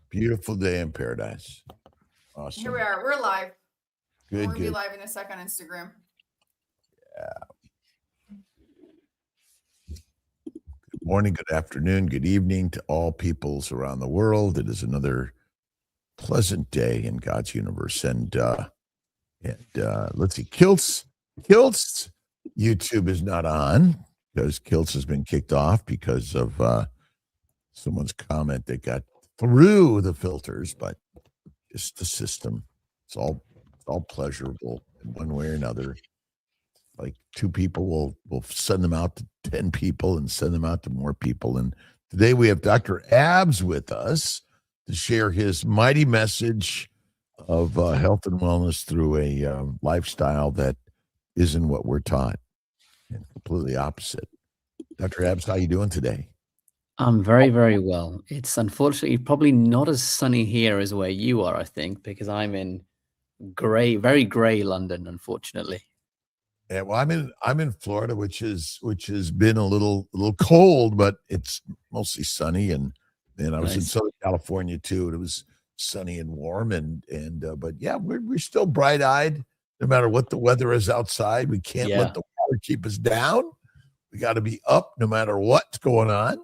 Beautiful day in paradise. Awesome. Here we are. We're live. Good, We're going to be good. live in a second on Instagram. Good morning, good afternoon, good evening to all peoples around the world. It is another pleasant day in God's universe. And let's see, Kiltz YouTube is not on because Kiltz has been kicked off because of someone's comment that got through the filters, but just the system. It's all pleasurable in one way or another. Like two people will send them out to 10 people and send them out to more people. And today we have Dr. Abs with us to share his mighty message of health and wellness through a lifestyle that isn't what we're taught, and completely opposite. Dr. Abs, how you doing today? I'm very, very well. It's unfortunately probably not as sunny here as where you are, I think, because I'm in very gray London, unfortunately. Yeah, well, I'm in Florida, which has been a little cold, but it's mostly sunny, and I was in Southern California too, and it was sunny and warm, and but yeah, we're still bright eyed no matter what the weather is outside. We can't let the water keep us down. We got to be up no matter what's going on.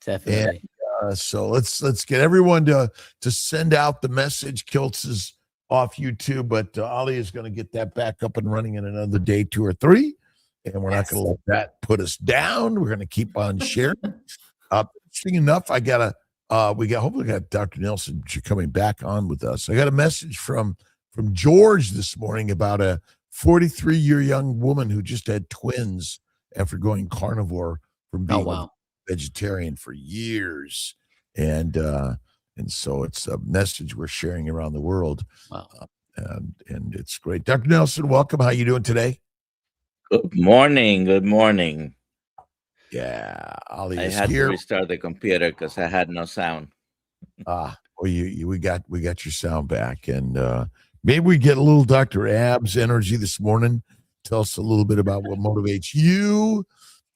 Definitely. And, so let's get everyone to send out the message. Kiltz is off YouTube, but Ali is going to get that back up and running in another day, 2 or 3, and we're not going to let that put us down. We're going to keep on sharing. Interesting enough, hopefully got Dr. Nelson coming back on with us. I got a message from George this morning about a 43-year young woman who just had twins after going carnivore from being vegetarian for years, and so it's a message we're sharing around the world. Wow. And it's great. Dr. Nelson, welcome. How you doing today? Good morning. Good morning. Yeah, Ali I is had here. to restart the computer because I had no sound. Well, we got your sound back, and maybe we get a little Dr. Abs energy this morning. Tell us a little bit about what motivates you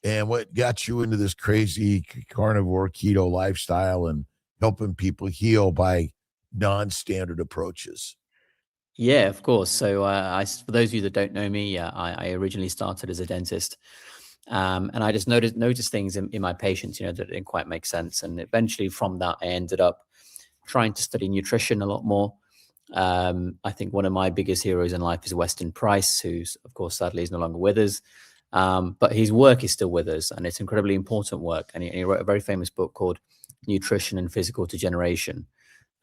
and what got you into this crazy carnivore keto lifestyle and helping people heal by non-standard approaches. Yeah, of course. So for those of you that don't know me, I originally started as a dentist. And I just noticed things in my patients, that didn't quite make sense. And eventually from that, I ended up trying to study nutrition a lot more. I think one of my biggest heroes in life is Weston Price, who's, of course, sadly is no longer with us. But his work is still with us, and it's incredibly important work. And he wrote a very famous book called Nutrition and Physical Degeneration.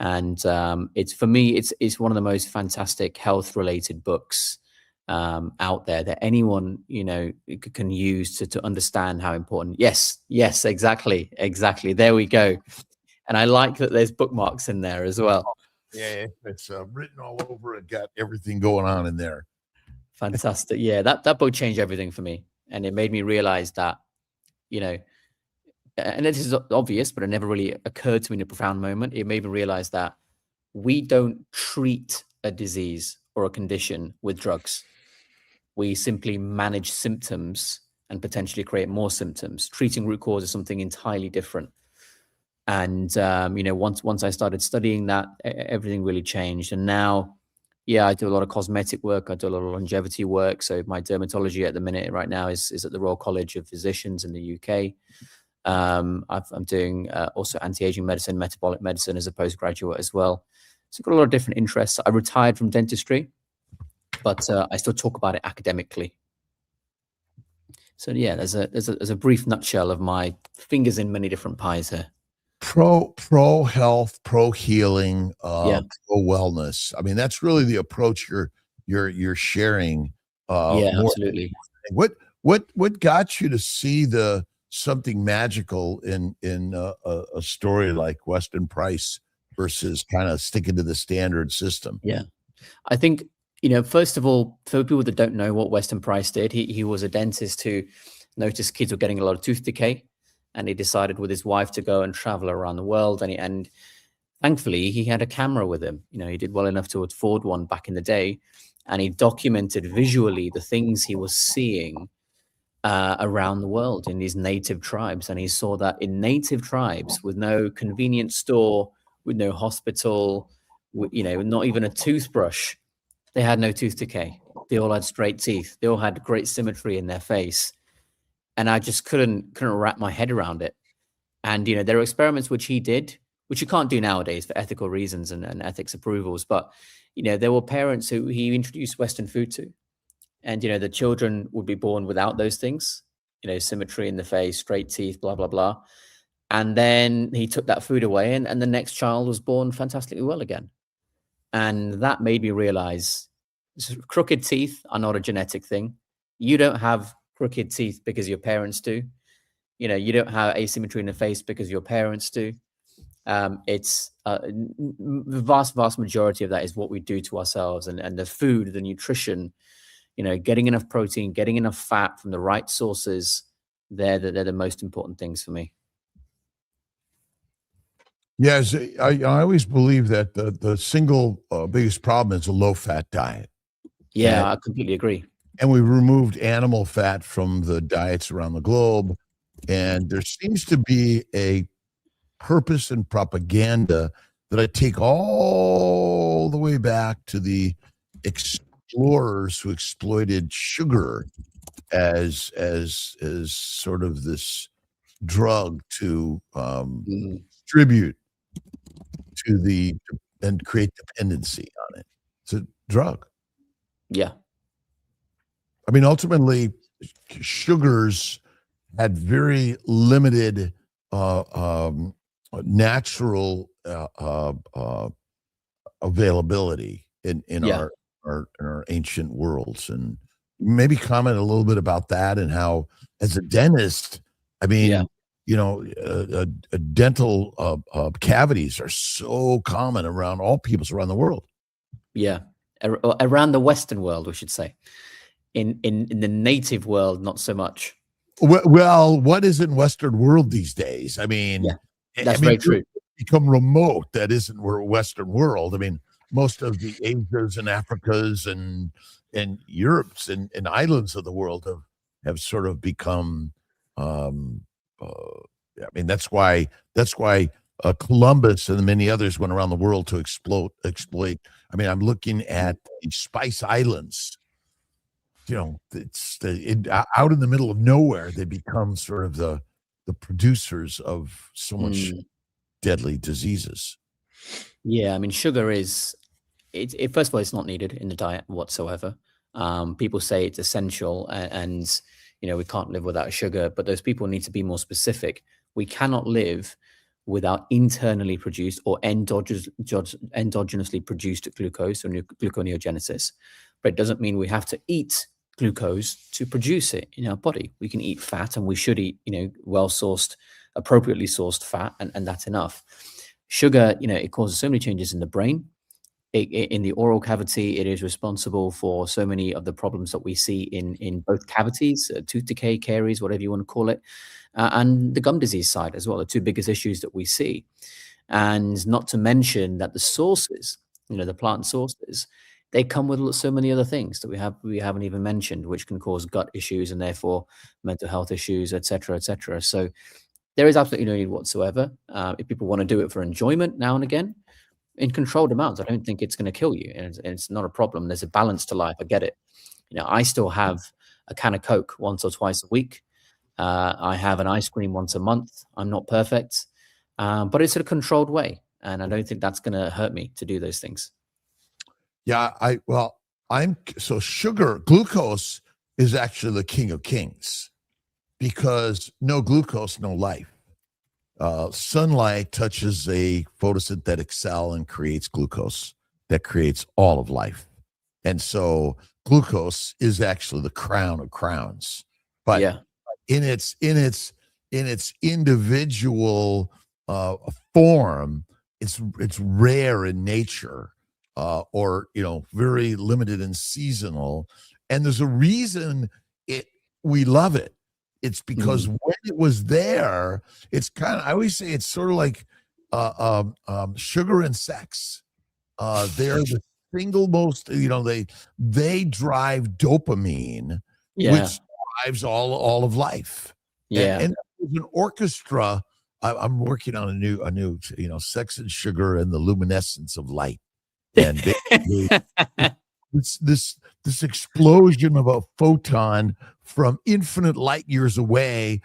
And it's, for me, it's one of the most fantastic health-related books out there that anyone, can use to understand how important. Yes, exactly. There we go. And I like that there's bookmarks in there as well. Yeah, it's written all over it, got everything going on in there. Fantastic. Yeah, that book changed everything for me. And it made me realize that, and this is obvious, but it never really occurred to me in a profound moment. It made me realize that we don't treat a disease or a condition with drugs. We simply manage symptoms and potentially create more symptoms. Treating root cause is something entirely different. And, once I started studying that, everything really changed. And now, I do a lot of cosmetic work. I do a lot of longevity work. So my dermatology at the minute right now is at the Royal College of Physicians in the UK. I'm doing also anti-aging medicine, metabolic medicine as a postgraduate as well. So I've got a lot of different interests. I retired from dentistry, but I still talk about it academically. So there's a brief nutshell of my fingers in many different pies here. Pro health, pro healing, pro wellness. I mean, that's really the approach you're sharing. Absolutely. What got you to see something magical in a story like Weston Price versus kind of sticking to the standard system? Yeah, I think first of all, for people that don't know what Weston Price did, he was a dentist who noticed kids were getting a lot of tooth decay. And he decided with his wife to go and travel around the world. And thankfully, he had a camera with him. He did well enough to afford one back in the day. And he documented visually the things he was seeing around the world in these native tribes. And he saw that in native tribes with no convenience store with no hospital, not even a toothbrush. They had no tooth decay. They all had straight teeth. They all had great symmetry in their face. And I just couldn't wrap my head around it. And, there are experiments which he did, which you can't do nowadays for ethical reasons and ethics approvals. But, there were parents who he introduced Western food to. And, the children would be born without those things, symmetry in the face, straight teeth, blah, blah, blah. And then he took that food away and the next child was born fantastically well again. And that made me realize crooked teeth are not a genetic thing. You don't have crooked teeth because your parents do. You don't have asymmetry in the face because your parents do. It's the vast majority of that is what we do to ourselves, and the food, the nutrition, getting enough protein, getting enough fat from the right sources. They're the most important things for me. Yes, I always believe that the single biggest problem is a low-fat diet. Yeah, I completely agree. And we removed animal fat from the diets around the globe. And there seems to be a purpose and propaganda that I take all the way back to the explorers who exploited sugar as sort of this drug to distribute and create dependency on it. It's a drug. Yeah. I mean, ultimately, sugars had very limited natural availability in our ancient worlds. And maybe comment a little bit about that and how, as a dentist, I mean, dental cavities are so common around all peoples around the world. Yeah, around the Western world, we should say. In the native world, not so much. Well, what is in Western world these days? I mean, that's very true. Become remote. That isn't Western world. I mean, most of the Asias and Africas and Europes and islands of the world have sort of become. I mean, that's why Columbus and many others went around the world to exploit. I mean, I'm looking at the Spice Islands. It's out in the middle of nowhere. They become sort of the producers of so much deadly diseases. Yeah, I mean, sugar is first of all, it's not needed in the diet whatsoever. People say it's essential, and we can't live without sugar. But those people need to be more specific. We cannot live without internally produced or endogenously produced glucose or gluconeogenesis. But it doesn't mean we have to eat glucose to produce it in our body. We can eat fat, and we should eat, well-sourced, appropriately sourced fat, and that's enough. Sugar, it causes so many changes in the brain. In the oral cavity, it is responsible for so many of the problems that we see in both cavities, tooth decay, caries, whatever you want to call it, and the gum disease side as well, the two biggest issues that we see. And not to mention that the sources, the plant sources, they come with so many other things that we haven't even mentioned, which can cause gut issues and therefore mental health issues, et cetera, et cetera. So there is absolutely no need whatsoever. If people want to do it for enjoyment now and again, in controlled amounts, I don't think it's going to kill you. And it's not a problem. There's a balance to life. I get it. I still have a can of Coke once or twice a week. I have an ice cream once a month. I'm not perfect, but it's in a controlled way. And I don't think that's going to hurt me to do those things. Yeah, glucose is actually the king of kings, because no glucose, no life. Sunlight touches a photosynthetic cell and creates glucose that creates all of life. And so glucose is actually the crown of crowns. But in its individual form, it's rare in nature. Or very limited and seasonal, and there's a reason we love it. It's because when it was there, it's I always say it's sort of like sugar and sex. They're the single most, they drive dopamine, which drives all of life. And there's an orchestra I'm working on a new, Sex and Sugar and the Luminescence of Light. And basically, this explosion of a photon from infinite light years away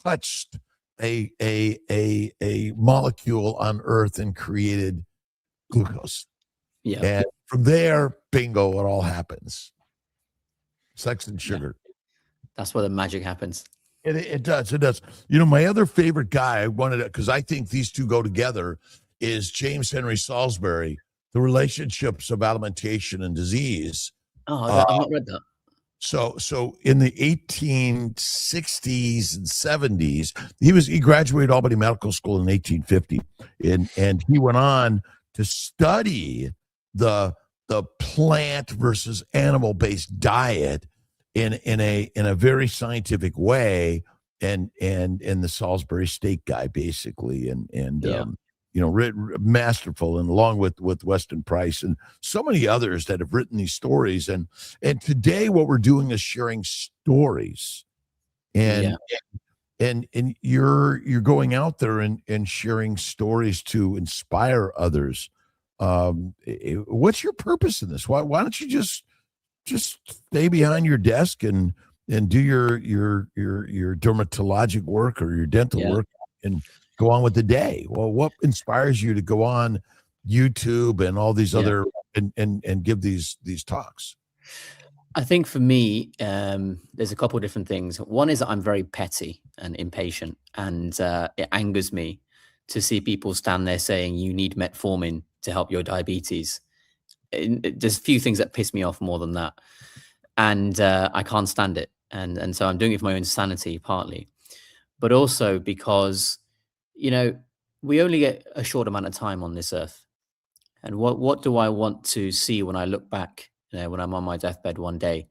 touched a molecule on Earth and created glucose. Yeah. And from there, bingo, it all happens. Sex and sugar. That's where the magic happens. It does. It does. My other favorite guy, I wanted to, because I think these two go together, is James Henry Salisbury, The Relationships of Alimentation and Disease. Oh, I've not read that. So in the 1860s and 70s, he graduated Albany Medical School in 1850, and he went on to study the plant versus animal-based diet in a very scientific way, and the Salisbury steak guy basically, masterful, and along with Weston Price and so many others that have written these stories, and today what we're doing is sharing stories, and you're going out there and sharing stories to inspire others. What's your purpose in this? Why don't you just stay behind your desk and do your dermatologic work or your dental work and go on with the day? Well, what inspires you to go on YouTube and all these other and give these talks? I think for me, there's a couple of different things. One is that I'm very petty and impatient, and it angers me to see people stand there saying you need metformin to help your diabetes. There's a few things that piss me off more than that, and I can't stand it. And so I'm doing it for my own sanity, partly, but also because we only get a short amount of time on this earth. And what do I want to see when I look back, when I'm on my deathbed one day?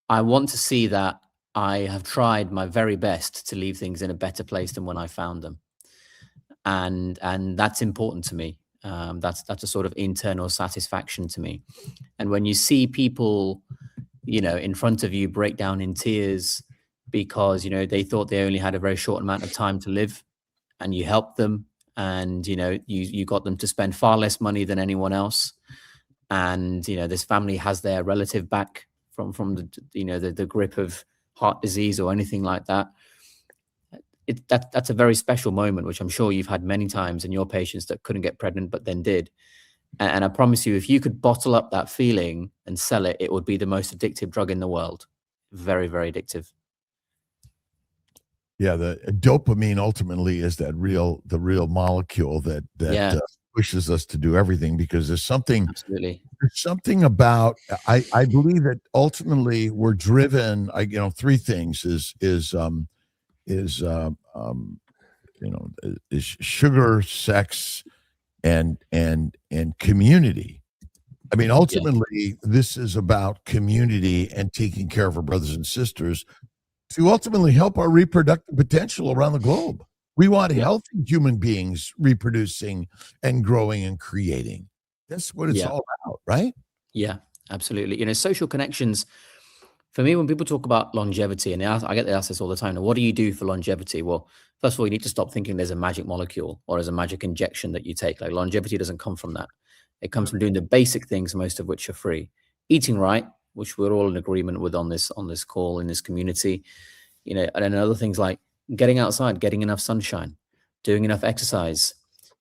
I want to see that I have tried my very best to leave things in a better place than when I found them. And that's important to me. That's a sort of internal satisfaction to me. And when you see people, in front of you break down in tears because, they thought they only had a very short amount of time to live, and you helped them, and, you got them to spend far less money than anyone else. And, this family has their relative back from the grip of heart disease or anything like that. That's a very special moment, which I'm sure you've had many times in your patients that couldn't get pregnant, but then did. And I promise you, if you could bottle up that feeling and sell it, it would be the most addictive drug in the world. Very, very addictive. Yeah, the dopamine ultimately is the real molecule that pushes us to do everything, because there's something about, I believe that ultimately we're driven, three things is sugar, sex, and community. I mean, ultimately, this is about community and taking care of our brothers and sisters to ultimately help our reproductive potential around the globe. We want healthy human beings reproducing and growing and creating. That's what it's all about, right? Yeah, absolutely. Social connections, for me, when people talk about longevity, and I get asked this all the time, now, what do you do for longevity? Well, first of all, you need to stop thinking there's a magic molecule or there's a magic injection that you take. Like, longevity doesn't come from that. It comes from doing the basic things, most of which are free. Eating right, which we're all in agreement with on this call, in this community. And then other things like getting outside, getting enough sunshine, doing enough exercise,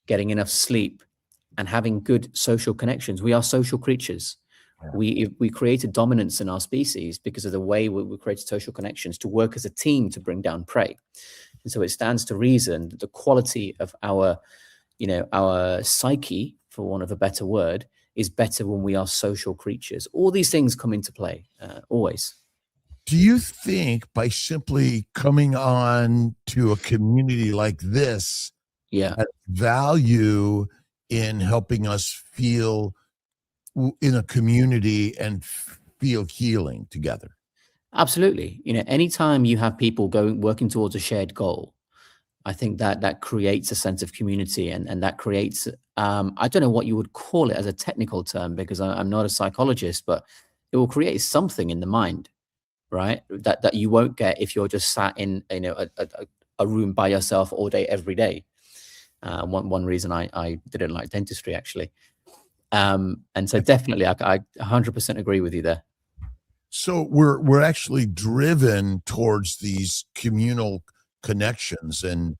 getting enough sleep, and having good social connections. We are social creatures. We created dominance in our species because of the way we created social connections to work as a team to bring down prey. And so it stands to reason that the quality of our psyche, for want of a better word, is better when we are social creatures. All these things come into play, always. Do you think by simply coming on to a community like this, has value in helping us feel in a community and feel healing together? Absolutely. Anytime you have people working towards a shared goal, I think that creates a sense of community, and that creates, I don't know what you would call it as a technical term, because I'm not a psychologist, but it will create something in the mind, right? That you won't get if you're just sat in, a a room by yourself all day, every day. One reason I didn't like dentistry, actually. And so definitely, I 100% agree with you there. So we're actually driven towards these communal connections, and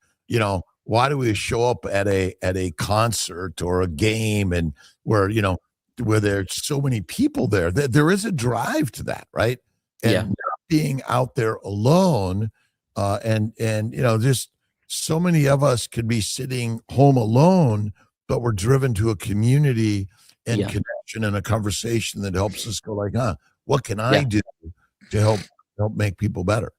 why do we show up at a concert or a game, and where there's so many people there? There is a drive to that, right? And Yeah. not being out there alone, and just so many of us could be sitting home alone, but we're driven to a community and Yeah. connection and a conversation that helps us go like, what can I Yeah. do to help make people better?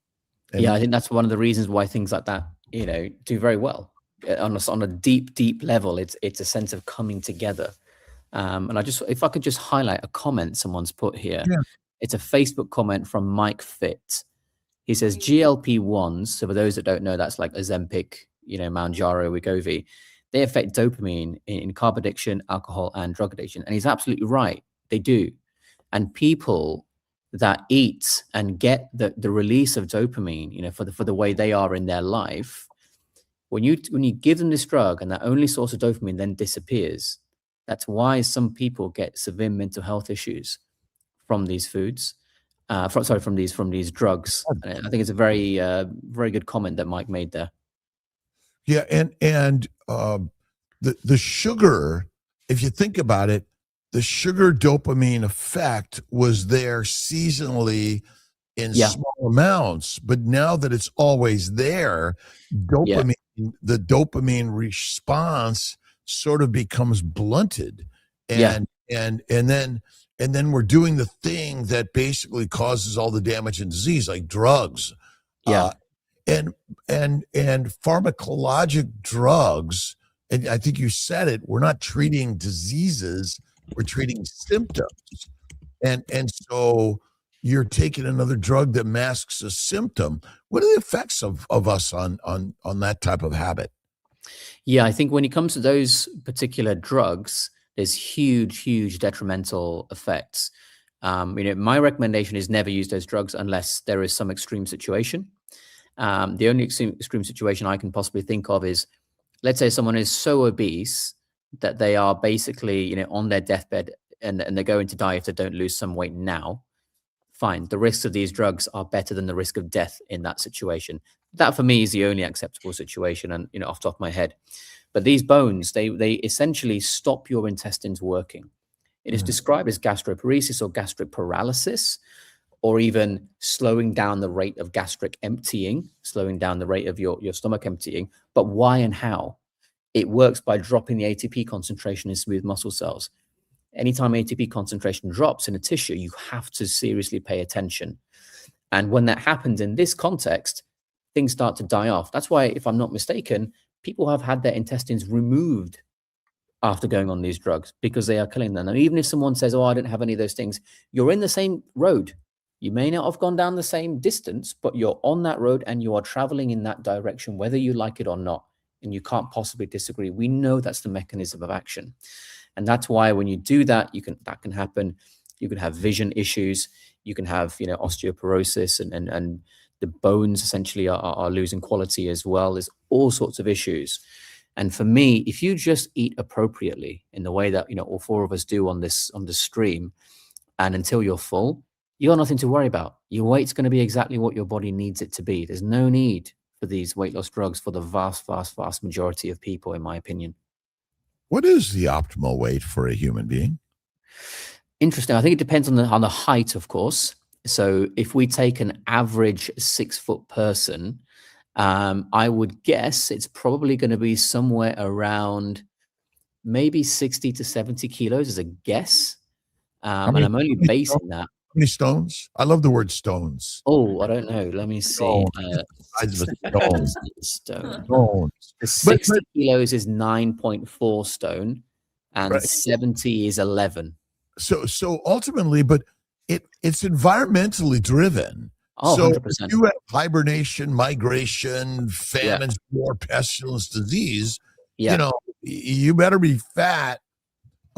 And Yeah, I think that's one of the reasons why things like that, do very well. On a deep level, it's a sense of coming together. And if I could just highlight a comment someone's put here. Yeah. It's a Facebook comment from Mike Fit. He says GLP-1s, so for those that don't know, that's like Ozempic, Mounjaro, Wegovy, they affect dopamine in carb addiction, alcohol, and drug addiction. And he's absolutely right. They do. And people that eat and get the release of dopamine, for the way they are in their life, when you give them this drug and that only source of dopamine then disappears, that's why some people get severe mental health issues from these foods, from these drugs. And I think it's a very very good comment that Mike made there. Yeah, and the sugar, if you think about it, the sugar dopamine effect was there seasonally in small amounts, but now that it's always there, the dopamine response sort of becomes blunted, and then we're doing the thing that basically causes all the damage and disease, like drugs. And pharmacologic drugs, and I think you said it, we're not treating diseases, we're treating symptoms. And so you're taking another drug that masks a symptom. What are the effects of us on that type of habit? Yeah, I think when it comes to those particular drugs, there's huge detrimental effects. My recommendation is never use those drugs unless there is some extreme situation. The only extreme situation I can possibly think of is, let's say someone is so obese that they are basically, on their deathbed and they're going to die if they don't lose some weight now. Fine. The risks of these drugs are better than the risk of death in that situation. That for me is the only acceptable situation, and off the top of my head. But these bones, they essentially stop your intestines working. It is described as gastroparesis or gastric paralysis, or even slowing down the rate of gastric emptying, slowing down the rate of your stomach emptying. But why and how? It works by dropping the ATP concentration in smooth muscle cells. Anytime ATP concentration drops in a tissue, you have to seriously pay attention. And when that happens in this context, things start to die off. That's why, if I'm not mistaken, people have had their intestines removed after going on these drugs, because they are killing them. And even if someone says, I didn't have any of those things, you're in the same road. You may not have gone down the same distance, but you're on that road and you are traveling in that direction, whether you like it or not. And you can't possibly disagree. We know that's the mechanism of action. And that's why when you do that, that can happen. You can have vision issues. You can have, osteoporosis, and the bones essentially are losing quality as well. There's all sorts of issues. And for me, if you just eat appropriately in the way that, all four of us do on this stream, and until you're full, you got nothing to worry about. Your weight's going to be exactly what your body needs it to be. There's no need for these weight loss drugs for the vast majority of people, in my opinion. What is the optimal weight for a human being? Interesting. I think it depends on the height, of course. So if we take an average 6-foot person, I would guess it's probably going to be somewhere around maybe 60 to 70 kilos as a guess. And I'm only basing that. How many stones? I love the word stones. Oh, I don't know. Let me see. Size of a stone. Stones. 60 kilos is 9.4 stone, and 70 is 11. So ultimately, but it's environmentally driven. Oh, so 100%. if you have hibernation, migration, famines, war, pestilence, disease, you better be fat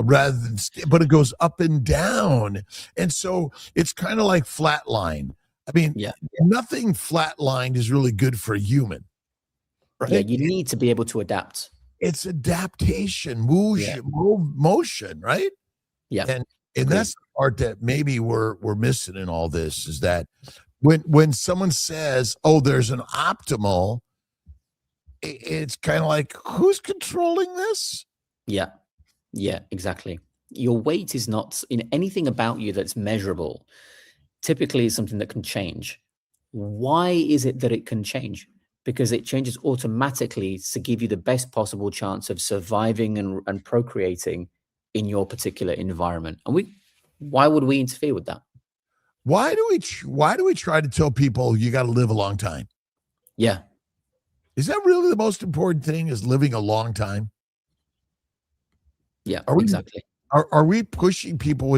rather than, but it goes up and down. And so it's kind of like flatline. I mean, nothing flatlined is really good for a human. right? Yeah, you need to be able to adapt. It's adaptation, Yeah. motion, right? Yeah. And Agreed. that's the part that maybe we're missing in all this, is that when someone says, "Oh, there's an optimal," it's kind of like, who's controlling this? Yeah. Yeah, exactly. Your weight is not in anything about you that's measurable. Typically, it's something that can change. Why is it that it can change? Because it changes automatically to give you the best possible chance of surviving and procreating in your particular environment. And why would we interfere with that? Why do we try to tell people you got to live a long time? Yeah. Is that really the most important thing, is living a long time? Yeah, Are we exactly. are we pushing people?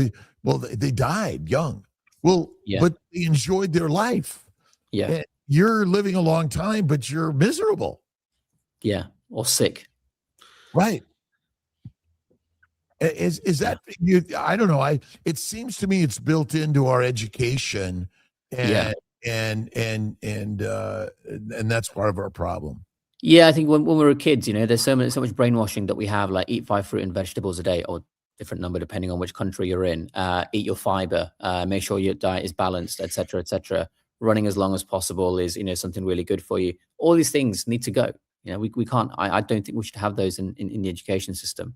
Well, they died young. Well, Yeah. but they enjoyed their life. Yeah. And you're living a long time, but you're miserable. Yeah. Or sick. Right. Is that you? I don't know. It seems to me it's built into our education, Yeah. and that's part of our problem. Yeah, I think when we were kids, there's so much brainwashing that we have, like eat 5 fruit and vegetables a day, or different number depending on which country you're in. Eat your fiber, make sure your diet is balanced, etc., etc. Running as long as possible is, something really good for you. All these things need to go. We can't. I don't think we should have those in the education system.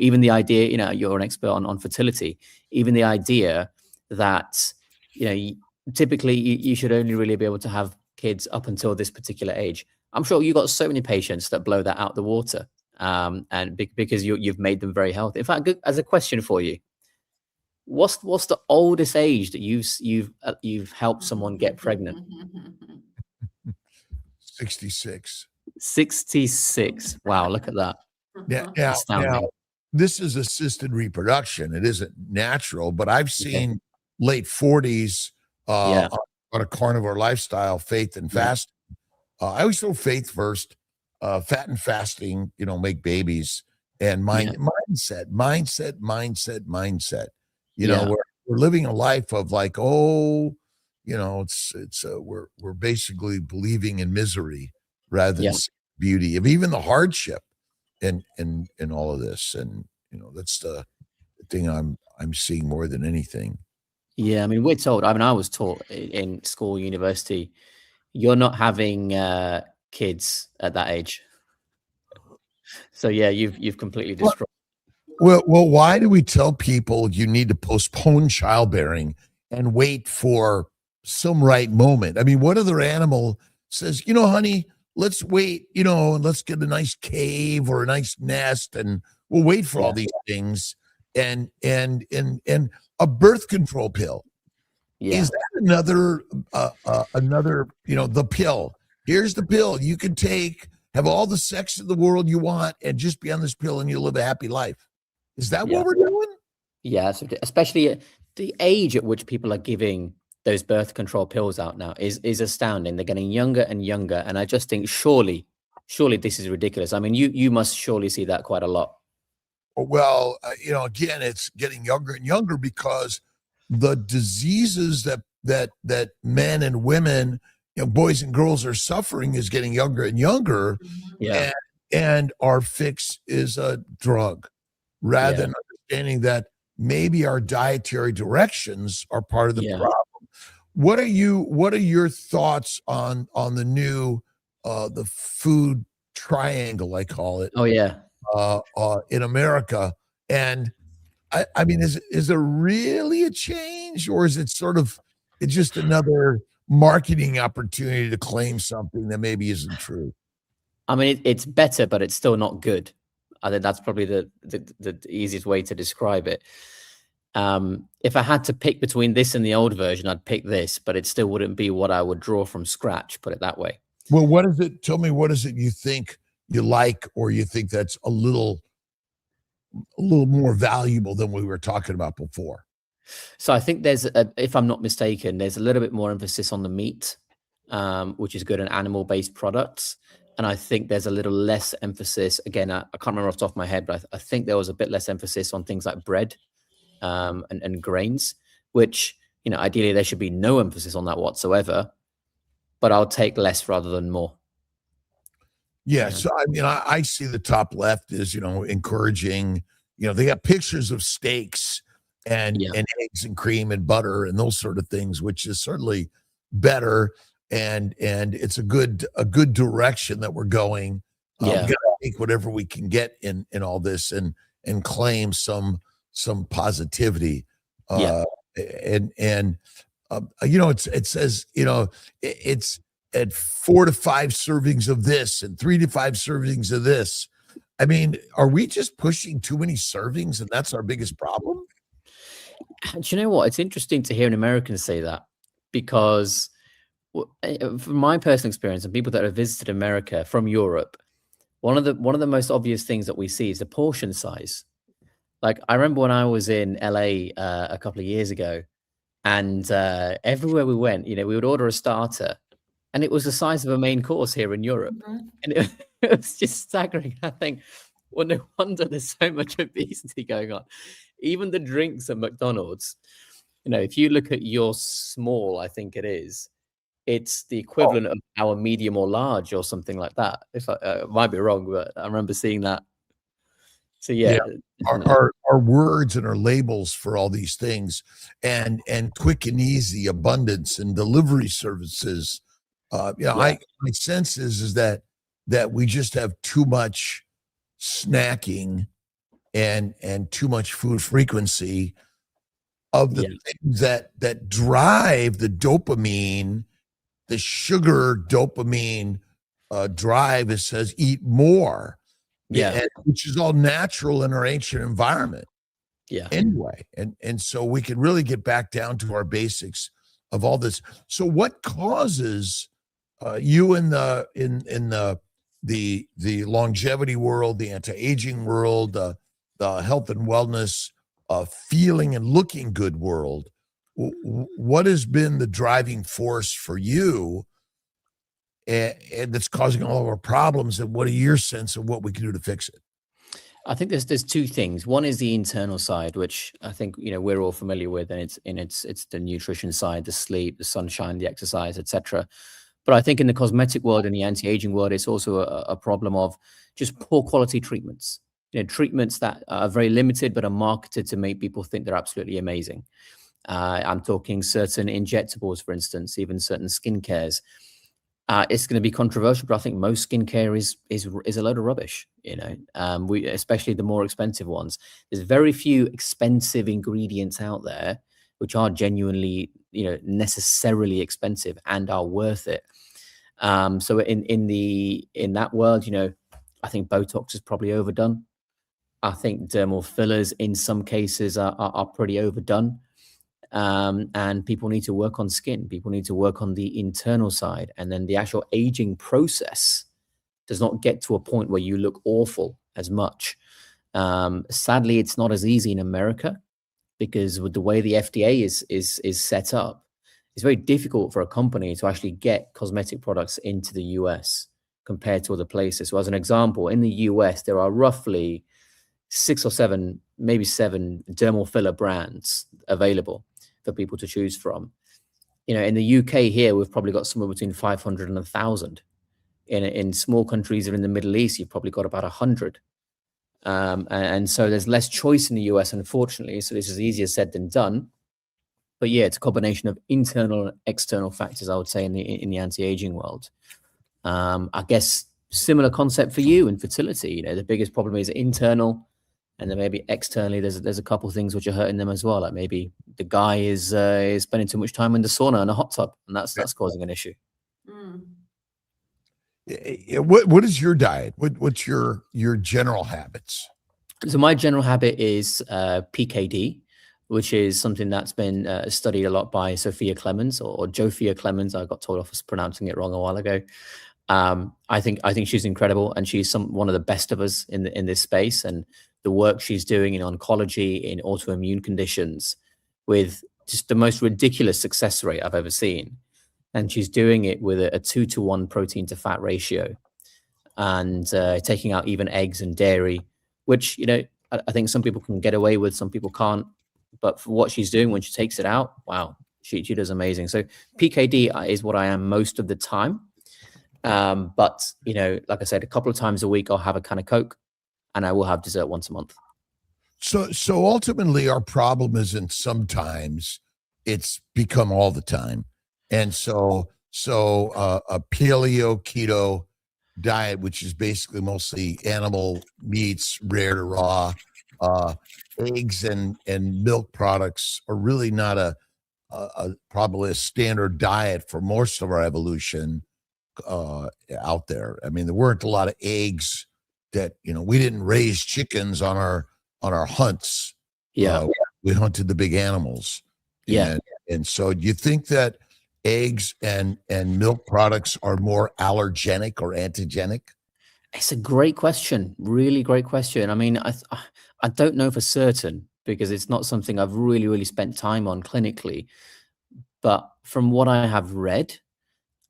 Even the idea, you're an expert on fertility. Even the idea that typically you should only really be able to have kids up until this particular age. I'm sure you got so many patients that blow that out the water, and because you've made them very healthy. In fact, as a question for you, what's the oldest age that you've helped someone get pregnant? 66. 66. Wow, look at that. Yeah. Astounding. Now, this is assisted reproduction. It isn't natural, but I've seen late 40s on a carnivore lifestyle, faith and fasting. I always throw faith first, fat and fasting, make babies, and mindset. We're living a life of like, we're basically believing in misery rather than beauty of even the hardship and all of this. And, that's the thing I'm seeing more than anything. Yeah. I mean, we're told, I was taught in school, university, you're not having kids at that age. So yeah, you've completely destroyed. Well, why do we tell people you need to postpone childbearing and wait for some right moment? I mean, what other animal says, honey, let's wait, and let's get a nice cave or a nice nest, and we'll wait for all these things, and a birth control pill. Yeah. Is that another, the pill? Here's the pill you can take, have all the sex in the world you want, and just be on this pill and you'll live a happy life. Is that what we're doing? Yeah, especially at the age at which people are giving those birth control pills out now is astounding. They're getting younger and younger, and I just think surely this is ridiculous. I mean, you must surely see that quite a lot. Well, again, it's getting younger and younger because the diseases that men and women, boys and girls are suffering is getting younger and younger. Yeah. And our fix is a drug, rather than understanding that maybe our dietary directions are part of the problem. What are your thoughts on the new the food triangle, I call it? Oh yeah. In America? And I mean, is there really a change, or is it it's just another marketing opportunity to claim something that maybe isn't true? I mean, it's better, but it's still not good. I think that's probably the easiest way to describe it. If I had to pick between this and the old version, I'd pick this, but it still wouldn't be what I would draw from scratch, put it that way. Well, what is it? Tell me, what is it you think you like, or you think that's a little more valuable than we were talking about before? So I think if I'm not mistaken, there's a little bit more emphasis on the meat, which is good, and animal-based products. And I think there's a little less emphasis, again, I can't remember off the top of my head, but I think there was a bit less emphasis on things like bread and grains, which, ideally there should be no emphasis on that whatsoever, but I'll take less rather than more. Yeah. You know? So, I mean, I see the top left is, encouraging, they got pictures of steaks Yeah, and eggs and cream and butter and those sort of things, which is certainly better. And it's a good direction that we're going. We yeah, got to take whatever we can get in all this and claim some positivity. yeah, Uh, and it says, it's at 4 to 5 servings of this and 3 to 5 servings of this. I mean, are we just pushing too many servings and that's our biggest problem? And do you know what? It's interesting to hear an American say that because from my personal experience and people that have visited America from Europe, one of the most obvious things that we see is the portion size. Like I remember when I was in LA a couple of years ago, and everywhere we went, we would order a starter, and it was the size of a main course here in Europe, Mhm. and it was just staggering. I think, well, no wonder there's so much obesity going on. Even the drinks at McDonald's, if you look at your small, I think it is, it's the Oh, equivalent of our medium or large or something like that. If I might be wrong, but I remember seeing that. So yeah. yeah, Our, definitely. our our words and our labels for all these things and quick and easy abundance and delivery services. Yeah, My sense is that we just have too much snacking and too much food frequency of the yeah, things that drive the dopamine, the sugar dopamine drive. It says eat more, yeah, which is all natural in our ancient environment yeah, anyway. And so we can really get back down to our basics of all this. So what causes you in the longevity world, the anti-aging world, the health and wellness, feeling and looking good world? What has been the driving force for you, and that's causing all of our problems? And what are your sense of what we can do to fix it? I think there's two things. One is the internal side, which I think we're all familiar with, and it's the nutrition side, the sleep, the sunshine, the exercise, etc. But I think in the cosmetic world and the anti-aging world, it's also a problem of just poor quality treatments. Treatments that are very limited but are marketed to make people think they're absolutely amazing. I'm talking certain injectables, for instance, even certain skincares. It's going to be controversial, but I think most skincare is a load of rubbish. We especially the more expensive ones. There's very few expensive ingredients out there which are genuinely, necessarily expensive and are worth it. So in that world, I think Botox is probably overdone. I think dermal fillers in some cases are pretty overdone. And people need to work on skin. People need to work on the internal side. And then the actual aging process does not get to a point where you look awful as much. Sadly, it's not as easy in America because with the way the FDA is set up, it's very difficult for a company to actually get cosmetic products into the US compared to other places. So as an example, in the US, there are roughly 6 or 7, maybe 7 dermal filler brands available for people to choose from. In the UK here, we've probably got somewhere between 500 and 1,000. In small countries or in the Middle East, you've probably got about 100. And so there's less choice in the US, unfortunately. So this is easier said than done. But yeah, it's a combination of internal and external factors, I would say, in the anti-aging world. I guess similar concept for you in fertility. The biggest problem is internal, and then maybe externally, there's a couple of things which are hurting them as well. Like maybe the guy is spending too much time in the sauna and a hot tub, and that's causing an issue. Mm. What is your diet? What's your general habits? So my general habit is PKD, which is something that's been studied a lot by Sophia Clemens or Jophia Clemens. I got told off for pronouncing it wrong a while ago. I think she's incredible, and she's one of the best of us in this space. And the work she's doing in oncology, in autoimmune conditions, with just the most ridiculous success rate I've ever seen. And she's doing it with a 2-to-1 protein to fat ratio, and taking out even eggs and dairy, which I think some people can get away with, some people can't. But for what she's doing when she takes it out, wow, she does amazing. So PKD is what I am most of the time. But, you know, like I said, a couple of times a week, I'll have a can of Coke, and I will have dessert once a month. So ultimately, our problem isn't sometimes; it's become all the time. And so a paleo keto diet, which is basically mostly animal meats, rare to raw, uh, eggs and milk products are really not probably a standard diet for most of our evolution out there. I mean, there weren't a lot of eggs that, you know, we didn't raise chickens on our hunts. Yeah. We hunted the big animals. Yeah. And so do you think that eggs and milk products are more allergenic or antigenic? It's a great question. Really great question. I mean, I don't know for certain because it's not something I've really spent time on clinically. But from what I have read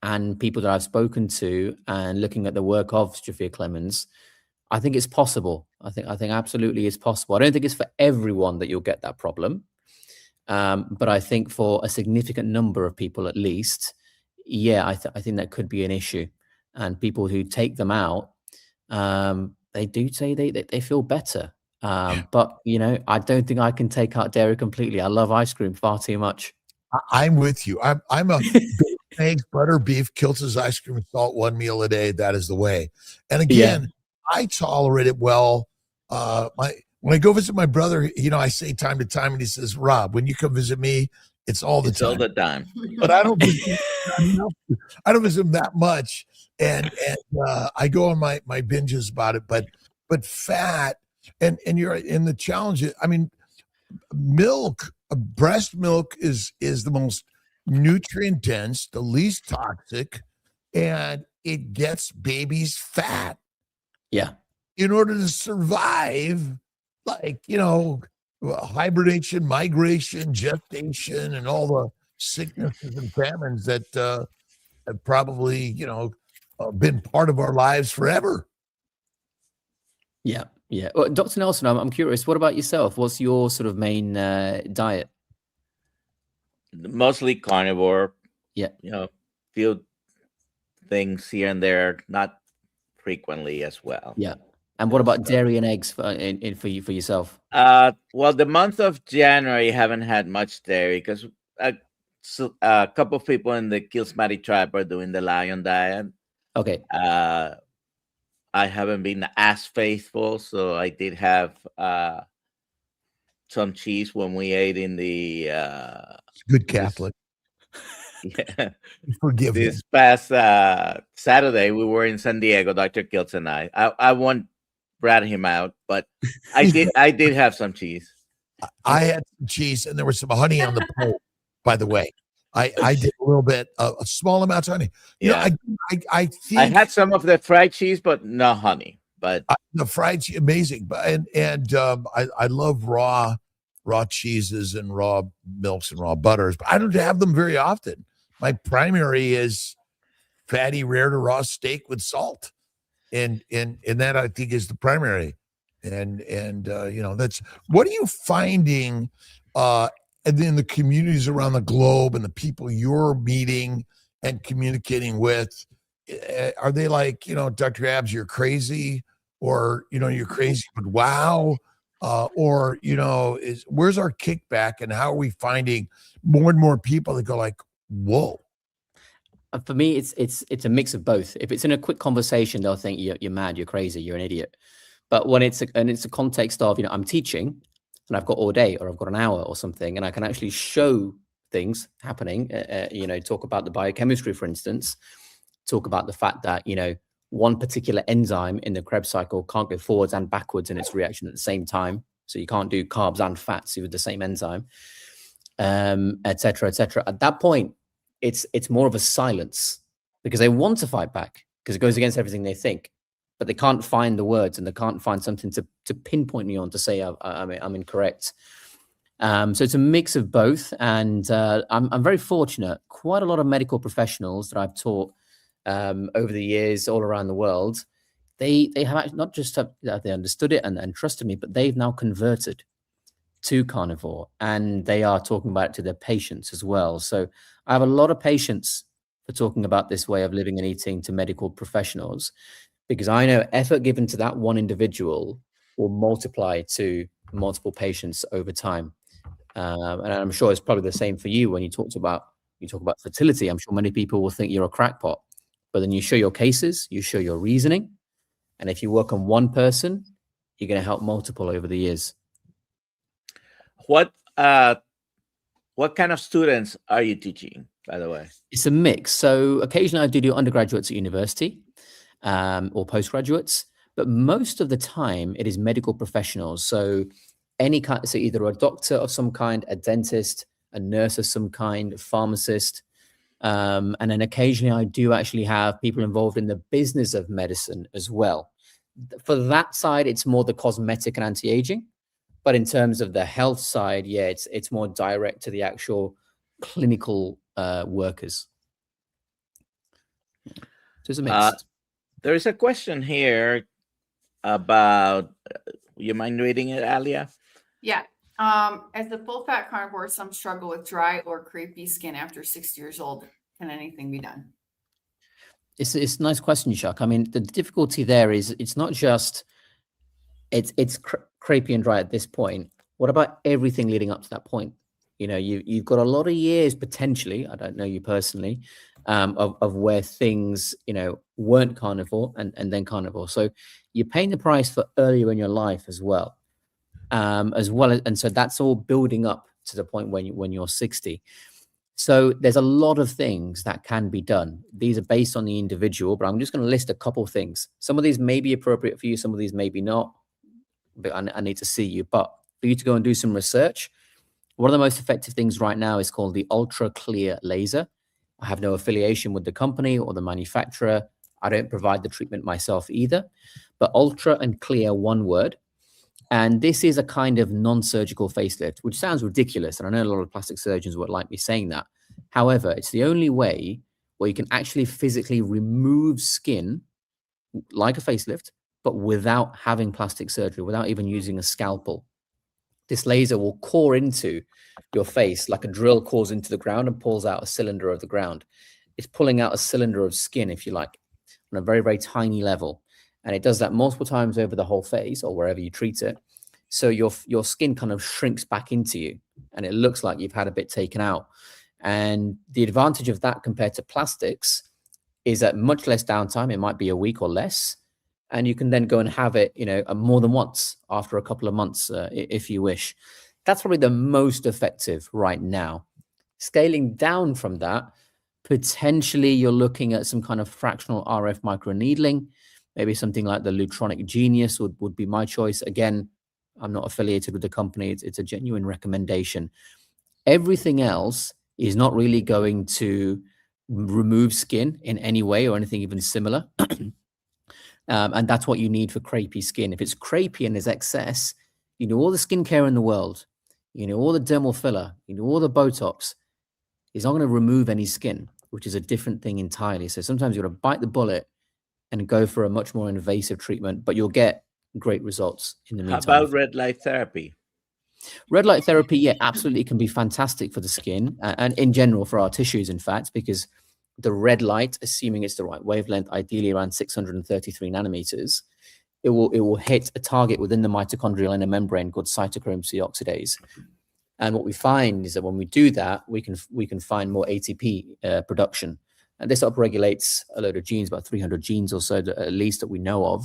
and people that I've spoken to and looking at the work of Jafir Clemens, I think it's possible. I think absolutely it's possible. I don't think it's for everyone that you'll get that problem. But I think for a significant number of people at least, yeah, I think that could be an issue. And people who take them out, they do say they feel better. But, you know, I don't think I can take out dairy completely. I love ice cream far too much. I'm with you. I'm a eggs, butter, beef, Kiltz's ice cream and salt, one meal a day. That is the way. And again, I tolerate it well. When I go visit my brother, you know, I say time to time, and he says, "Rob, when you come visit me, it's all the time." All the time. But I don't visit him that much, and I go on my binges about it. But fat and you're in the challenge. I mean, milk, breast milk is the most nutrient dense, the least toxic, and it gets babies fat. Yeah. In order to survive, like, you know, hibernation, migration, gestation, and all the sicknesses and famines that have probably, you know, been part of our lives forever. Yeah. Yeah. Well, Dr. Nelson, I'm curious, what about yourself? What's your sort of main diet? Mostly carnivore. Yeah. You know, few things here and there, not frequently as well. Yeah. And what about dairy and eggs for yourself? Well, the month of January, haven't had much dairy because a couple of people in the Kiltz tribe are doing the lion diet. Okay. I haven't been as faithful, so I did have some cheese when we ate in the Good Catholic. yeah. Forgive This him. past Saturday, we were in San Diego, Dr. Kiltz and I won't rat him out, but I did have some cheese. I had some cheese, and there was some honey on the plate, by the way. I did a little bit, a small amount of honey. You know, I think I had some of the fried cheese, but no honey. But the fried cheese, amazing. But I love raw cheeses and raw milks and raw butters, but I don't have them very often. My primary is fatty, rare to raw steak with salt, and that I think is the primary. And you know, that's what are you finding and in the communities around the globe and the people you're meeting and communicating with? Are they like, you know, Dr. Abs, you're crazy, or, you know, you're crazy, but wow, or, you know, where's our kickback, and how are we finding more and more people that go like, whoa? For me, it's a mix of both. If it's in a quick conversation, they'll think you're mad, you're crazy, you're an idiot. But when it's a context of, you know, I'm teaching and I've got all day or I've got an hour or something, and I can actually show things happening, you know, talk about the biochemistry, for instance, talk about the fact that, you know, one particular enzyme in the Krebs cycle can't go forwards and backwards in its reaction at the same time. So you can't do carbs and fats with the same enzyme, et cetera, et cetera. At that point, it's more of a silence because they want to fight back because it goes against everything they think, but they can't find the words and they can't find something to pinpoint me on to say I'm incorrect. So it's a mix of both, and I'm very fortunate. Quite a lot of medical professionals that I've taught over the years all around the world, they have actually not just they understood it and trusted me, but they've now converted to carnivore, and they are talking about it to their patients as well. So I have a lot of patients for talking about this way of living and eating to medical professionals, because I know effort given to that one individual will multiply to multiple patients over time. And I'm sure it's probably the same for you when you talk about fertility. I'm sure many people will think you're a crackpot, but then you show your cases, you show your reasoning, and if you work on one person, you're going to help multiple over the years. What kind of students are you teaching, by the way? It's a mix. So occasionally I do undergraduates at university or postgraduates, but most of the time it is medical professionals. So so either a doctor of some kind, a dentist, a nurse of some kind, a pharmacist. And then occasionally I do actually have people involved in the business of medicine as well. For that side, it's more the cosmetic and anti-aging. But in terms of the health side, yeah, it's more direct to the actual clinical workers. So it's a mix. There is a question here about, you mind reading it, Alia? Yeah. As a full-fat carnivore, some struggle with dry or crepey skin after 60 years old. Can anything be done? It's a nice question, Chuck. I mean, the difficulty there is it's not just it's crepey and dry at this point. What about everything leading up to that point? You know, you've got a lot of years potentially, I don't know you personally, of where things, you know, weren't carnivore and then carnivore. So you're paying the price for earlier in your life as well. And so that's all building up to the point when you're 60. So there's a lot of things that can be done. These are based on the individual, but I'm just going to list a couple of things. Some of these may be appropriate for you, some of these maybe not, but I need to see you. But for you to go and do some research, one of the most effective things right now is called the ultra clear laser. I have no affiliation with the company or the manufacturer. I don't provide the treatment myself either, but ultra and clear, one word. And this is a kind of non-surgical facelift, which sounds ridiculous. And I know a lot of plastic surgeons would like me saying that. However, it's the only way where you can actually physically remove skin like a facelift, but without having plastic surgery, without even using a scalpel. This laser will core into your face like a drill cores into the ground and pulls out a cylinder of the ground. It's pulling out a cylinder of skin, if you like, on a very, very tiny level. And it does that multiple times over the whole face or wherever you treat it. So your skin kind of shrinks back into you and it looks like you've had a bit taken out. And the advantage of that compared to plastics is that much less downtime. It might be a week or less. And you can then go and have it, you know, more than once after a couple of months, if you wish. That's probably the most effective right now. Scaling down from that, potentially you're looking at some kind of fractional RF microneedling. Maybe something like the Lutronic Genius would be my choice. Again, I'm not affiliated with the company. It's a genuine recommendation. Everything else is not really going to remove skin in any way or anything even similar. And that's what you need for crepey skin. If it's crepey and there's excess, you know all the skincare in the world, you know all the dermal filler, you know all the Botox, it's not going to remove any skin, which is a different thing entirely. So sometimes you've got to bite the bullet and go for a much more invasive treatment, but you'll get great results in the meantime. How about red light therapy? Red light therapy, yeah, absolutely can be fantastic for the skin and in general for our tissues, in fact, because the red light, assuming it's the right wavelength, ideally around 633 nanometers, it will hit a target within the mitochondrial inner membrane called cytochrome C oxidase. And what we find is that when we do that, we can find more ATP production. And this upregulates a load of genes, about 300 genes or so, at least that we know of.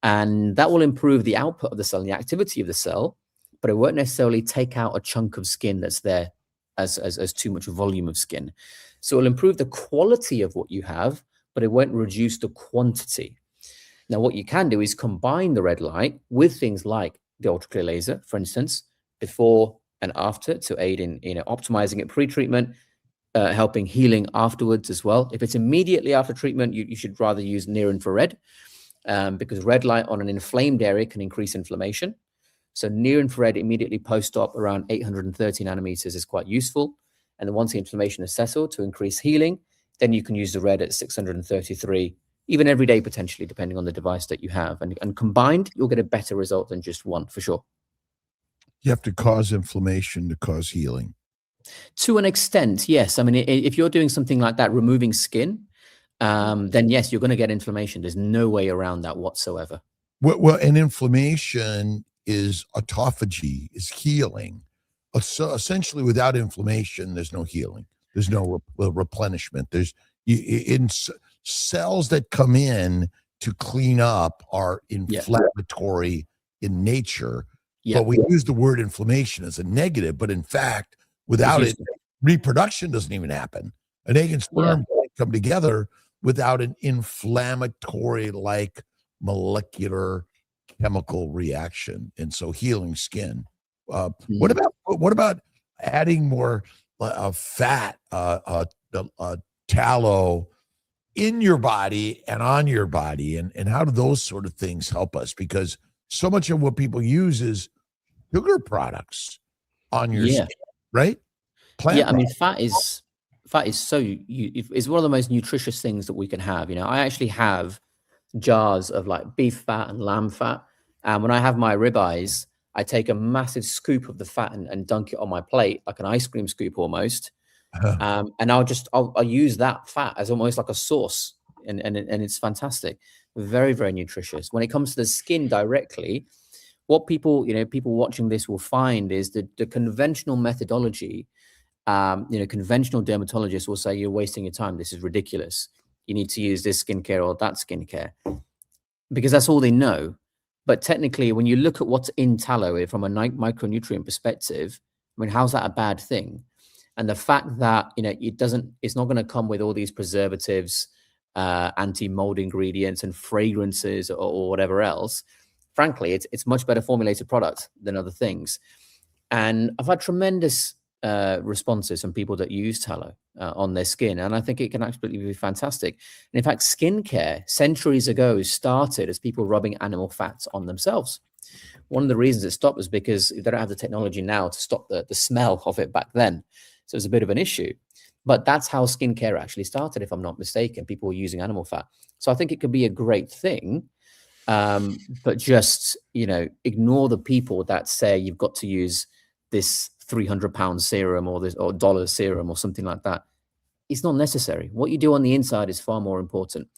And that will improve the output of the cell and the activity of the cell, but it won't necessarily take out a chunk of skin that's there as too much volume of skin. So it'll improve the quality of what you have, but it won't reduce the quantity. Now, what you can do is combine the red light with things like the ultra-clear laser, for instance, before and after, to aid in optimizing it pre-treatment, helping healing afterwards as well. If it's immediately after treatment, you should rather use near infrared because red light on an inflamed area can increase inflammation. So near infrared immediately post-op around 830 nanometers is quite useful. And then once the inflammation is settled to increase healing, then you can use the red at 633, even every day potentially, depending on the device that you have. And combined, you'll get a better result than just one, for sure. You have to cause inflammation to cause healing. To an extent, yes. I mean, if you're doing something like that, removing skin, then yes, you're going to get inflammation. There's no way around that whatsoever. Well, and inflammation is autophagy, is healing. So essentially, without inflammation, there's no healing. There's no replenishment. Cells that come in to clean up are inflammatory in nature. But we use the word inflammation as a negative. But in fact, without it, reproduction doesn't even happen. An egg and sperm don't come together without an inflammatory-like molecular chemical reaction. And so healing skin. What about adding more fat, tallow in your body and on your body? And how do those sort of things help us? Because so much of what people use is sugar products on your skin, right? I mean, fat is it's one of the most nutritious things that we can have. You know, I actually have jars of like beef fat and lamb fat, and when I have my ribeyes, I take a massive scoop of the fat and dunk it on my plate like an ice cream scoop almost, and I'll use that fat as almost like a sauce, and it's fantastic, very, very nutritious. When it comes to the skin directly, what people watching this will find is that the conventional methodology. Conventional dermatologists will say you're wasting your time. This is ridiculous. You need to use this skincare or that skincare because that's all they know. But technically, when you look at what's in tallow from a micronutrient perspective, I mean, how's that a bad thing? And the fact that, it's not going to come with all these preservatives, anti-mold ingredients and fragrances or whatever else. Frankly, it's much better formulated product than other things. And I've had tremendous responses from people that use tallow on their skin, and I think it can absolutely be fantastic. And in fact, skincare centuries ago started as people rubbing animal fats on themselves. One of the reasons it stopped was because they don't have the technology now to stop the smell of it back then, so it's a bit of an issue. But that's how skincare actually started, if I'm not mistaken. People were using animal fat, so I think it could be a great thing. But just ignore the people that say you've got to use this £300 serum or $1 serum or something like that. It's not necessary. What you do on the inside is far more important.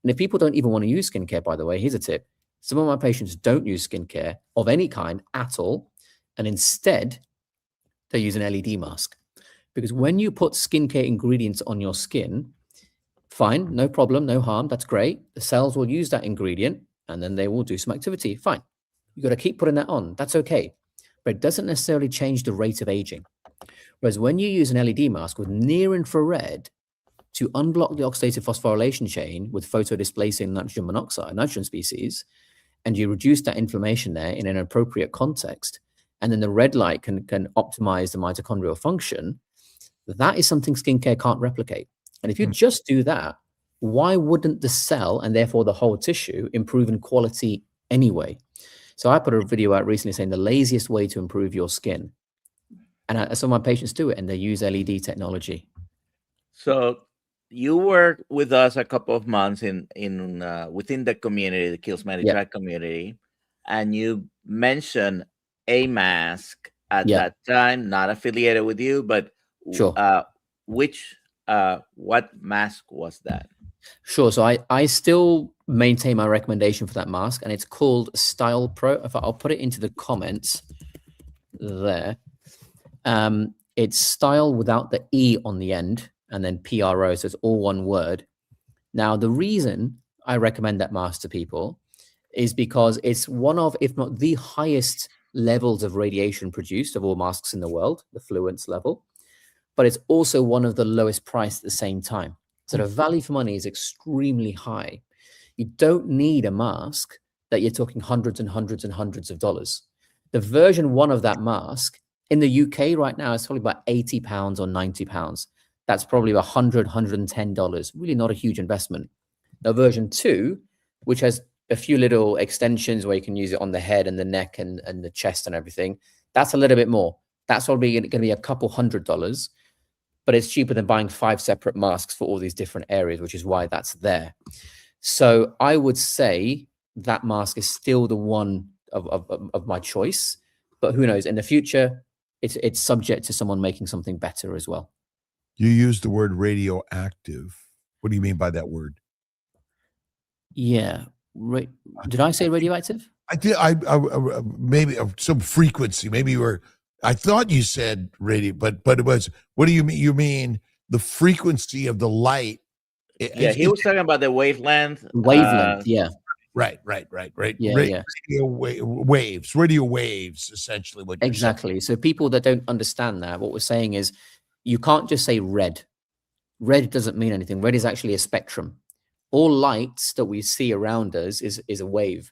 And if people don't even want to use skincare, by the way, here's a tip. Some of my patients don't use skincare of any kind at all. And instead, they use an LED mask. Because when you put skincare ingredients on your skin, fine, no problem, no harm, that's great. The cells will use that ingredient and then they will do some activity. Fine. You got to keep putting that on. That's okay. But it doesn't necessarily change the rate of aging. Whereas when you use an LED mask with near infrared to unblock the oxidative phosphorylation chain with photodisplacing nitrogen monoxide, nitrogen species, and you reduce that inflammation there in an appropriate context, and then the red light can optimize the mitochondrial function, that is something skincare can't replicate. And if you just do that, why wouldn't the cell and therefore the whole tissue improve in quality anyway? So I put a video out recently saying the laziest way to improve your skin. And some of my patients do it, and they use LED technology. So you were with us a couple of months in within the community, the Kiltz Track community, and you mentioned a mask at that time, not affiliated with you, but sure. What mask was that? Sure. So I still maintain my recommendation for that mask, and it's called Style Pro. If I'll put it into the comments there. It's style without the E on the end, and then PRO, so it's all one word. Now, the reason I recommend that mask to people is because it's one of, if not the highest levels of radiation produced of all masks in the world, the fluence level, but it's also one of the lowest priced at the same time. So the value for money is extremely high. You don't need a mask that you're talking hundreds and hundreds and hundreds of dollars. The version 1 of that mask in the UK right now is probably about £80 or £90. That's probably $100, $110. Really not a huge investment. Now, version 2, which has a few little extensions where you can use it on the head and the neck and the chest and everything, that's a little bit more. That's probably going to be a couple $100, but it's cheaper than buying 5 separate masks for all these different areas, which is why that's there. So I would say that mask is still the one of my choice, but who knows? In the future, it's subject to someone making something better as well. You used the word radioactive. What do you mean by that word? Yeah. Did I say radioactive? I think I maybe some frequency. Maybe you were. I thought you said radio, but it was. What do you mean? You mean the frequency of the light? Yeah, he was talking about the wavelength. Wavelength. Yeah. Right. Yeah. Radio waves. Radio waves. Essentially, what you're Exactly. So people that don't understand that, what we're saying is, you can't just say red. Red doesn't mean anything. Red is actually a spectrum. All lights that we see around us is a wave.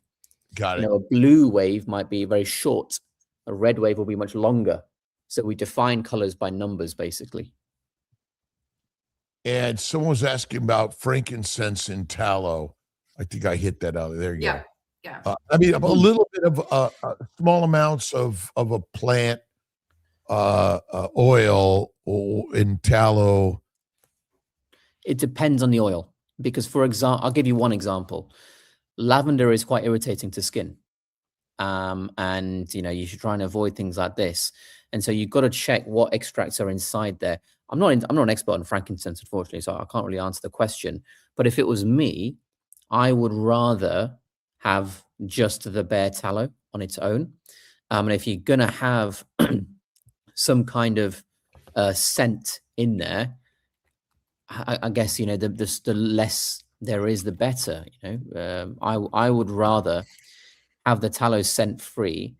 Got it. You know, a blue wave might be very short. A red wave will be much longer. So we define colors by numbers, basically. And someone was asking about frankincense and tallow. I think I hit that out. There you go. Yeah. I mean, a little bit of small amounts of a plant oil in tallow. It depends on the oil. Because, for example, I'll give you one example. Lavender is quite irritating to skin. And, you know, you should try and avoid things like this. And so you've got to check what extracts are inside there. I'm not an expert on frankincense, unfortunately, so I can't really answer the question. But if it was me, I would rather have just the bare tallow on its own. And if you're going to have some kind of scent in there, I guess, you know, the less there is, the better. You know, I would rather have the tallow scent free,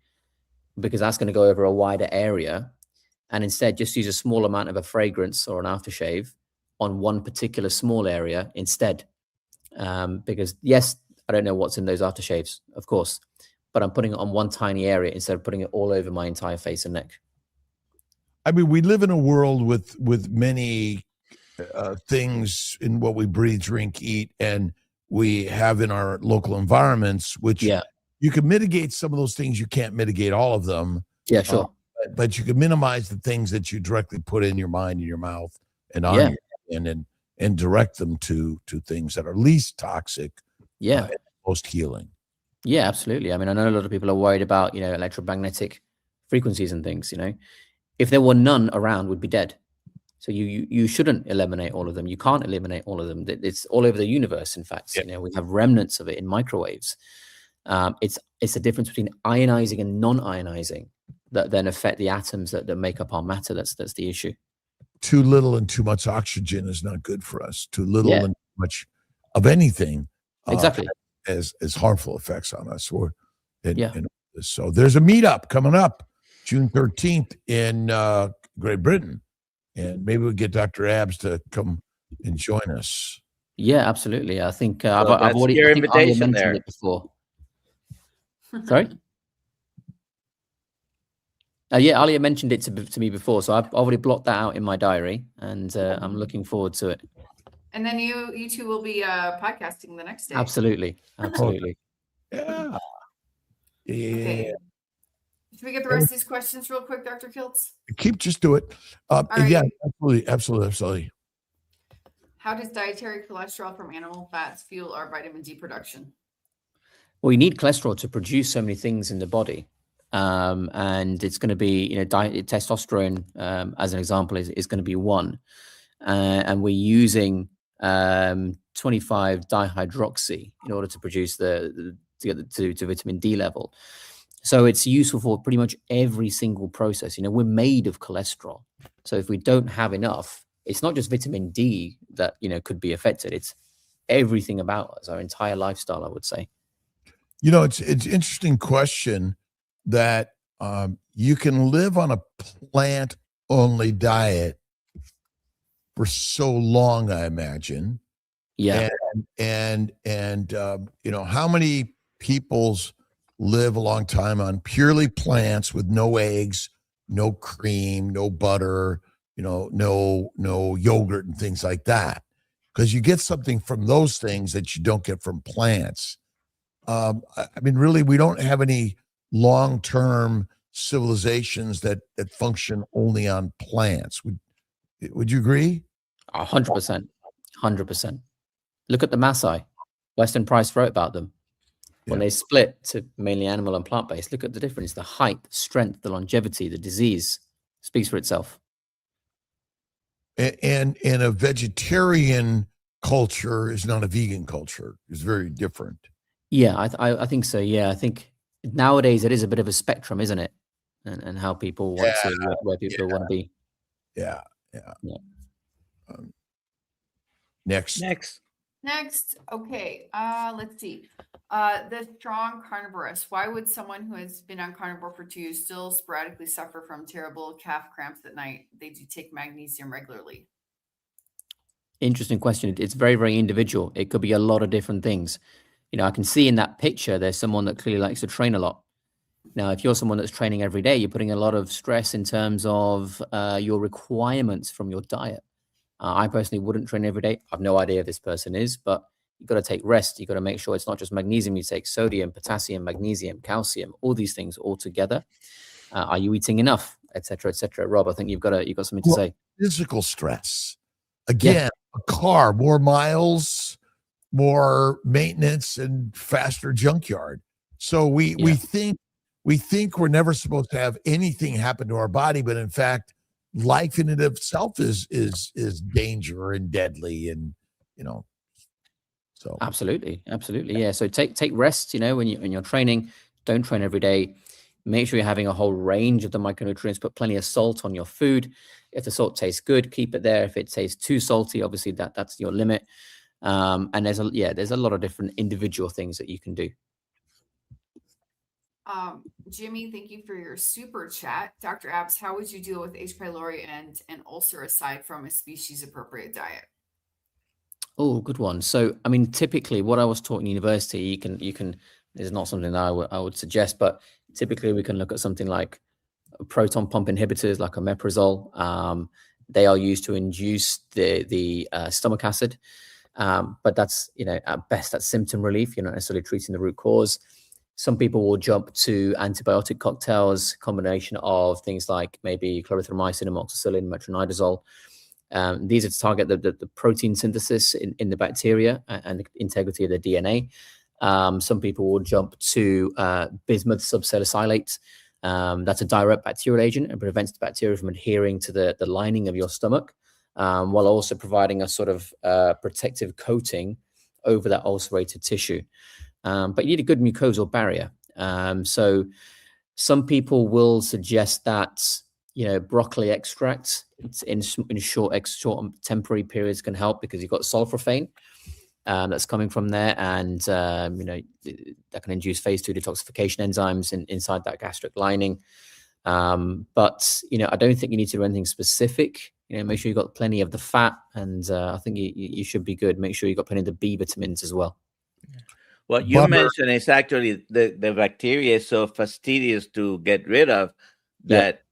because that's going to go over a wider area, and instead just use a small amount of a fragrance or an aftershave on one particular small area instead. Because yes, I don't know what's in those aftershaves, of course, but I'm putting it on one tiny area instead of putting it all over my entire face and neck. I mean, we live in a world with many things in what we breathe, drink, eat, and we have in our local environments, which you can mitigate some of those things. You can't mitigate all of them. Yeah, sure. But you can minimize the things that you directly put in your mind and your mouth and on your skin, and direct them to things that are least toxic, and most healing. Yeah, absolutely. I mean, I know a lot of people are worried about, you know, electromagnetic frequencies and things. You know, if there were none around, we'd be dead. So you shouldn't eliminate all of them. You can't eliminate all of them. It's all over the universe. In fact, you know, we have remnants of it in microwaves. It's the difference between ionizing and non-ionizing that then affect the atoms that make up our matter. That's the issue. Too little and too much oxygen is not good for us. Too little and too much of anything exactly has harmful effects on us. So there's a meetup coming up June 13th in Great Britain. And maybe we'll get Dr. Abs to come and join us. Yeah, absolutely. I think Well, I've that's already your I think Ali invitation mentioned there. it before. Sorry? Yeah, Ali mentioned it to me before, so I've already blocked that out in my diary, and I'm looking forward to it. And then you two will be podcasting the next day. Absolutely. Yeah. Okay. Should we get the rest of these questions real quick, Dr. Kiltz? Just do it. right. Yeah, absolutely. How does dietary cholesterol from animal fats fuel our vitamin D production? Well, you need cholesterol to produce so many things in the body. And it's going to be, you know, testosterone, as an example, is going to be one. And we're using 25 dihydroxy in order to produce to get to vitamin D level. So it's useful for pretty much every single process. You know, we're made of cholesterol. So if we don't have enough, it's not just vitamin D that, you know, could be affected. It's everything about us, our entire lifestyle, I would say. You know, it's an interesting question that you can live on a plant-only diet for so long, I imagine. Yeah. And you know, how many people's live a long time on purely plants with no eggs, no cream, no butter, you know, no yogurt and things like that, because you get something from those things that you don't get from plants. I mean, really, we don't have any long-term civilizations that function only on plants. Would you agree? 100%. 100%. Look at the Maasai. Weston Price wrote about them. When they split to mainly animal and plant-based, look at the difference, the height, the strength, the longevity, the disease, Speaks for itself. And a vegetarian culture is not a vegan culture. It's very different. Yeah, I think so. Yeah, I think nowadays it is a bit of a spectrum, isn't it? And how people want to, where people want to be. Yeah. Yeah. Next. Okay. Let's see. The strong carnivorous. Why would someone who has been on carnivore for 2 years still sporadically suffer from terrible calf cramps at night? They do take magnesium regularly. Interesting question. It's very, very individual. It could be a lot of different things. You know, I can see in that picture, there's someone that clearly likes to train a lot. Now, if you're someone that's training every day, you're putting a lot of stress in terms of your requirements from your diet. I personally wouldn't train every day. I've no idea if this person is, but you've got to take rest. You've got to make sure it's not just magnesium. You take sodium, potassium, magnesium, calcium, all these things all together. Are you eating enough, et cetera, et cetera? Rob, I think you've got something to say. Physical stress. Again, a car, more miles, more maintenance, and faster junkyard. So we think we're never supposed to have anything happen to our body, but in fact, life in and of itself is danger and deadly, and so absolutely, yeah. So take rest. When you're training, don't train every day. Make sure you're having a whole range of the micronutrients. Put plenty of salt on your food. If the salt tastes good, keep it there. If it tastes too salty, obviously that's your limit. And there's a lot of different individual things that you can do. Jimmy, thank you for your super chat. Dr. Abs, how would you deal with H. pylori and an ulcer aside from a species appropriate diet? Oh, good one. So, I mean, typically what I was taught in university, you can, is not something that I would suggest, but typically we can look at something like proton pump inhibitors, like omeprazole. They are used to induce the stomach acid. But that's, at best, that's symptom relief. You're not necessarily treating the root cause. Some people will jump to antibiotic cocktails, combination of things like maybe clarithromycin, amoxicillin, metronidazole. These are to target the protein synthesis in the bacteria and the integrity of the DNA. Some people will jump to bismuth subsalicylate. That's a direct bacterial agent and prevents the bacteria from adhering to the lining of your stomach, while also providing a sort of protective coating over that ulcerated tissue. But you need a good mucosal barrier. So some people will suggest that, broccoli extract in short temporary periods can help because you've got sulforaphane that's coming from there. And, that can induce phase 2 detoxification enzymes inside that gastric lining. But, I don't think you need to do anything specific. Make sure you've got plenty of the fat, and I think you should be good. Make sure you've got plenty of the B vitamins as well. What you mentioned is actually the bacteria is so fastidious to get rid of that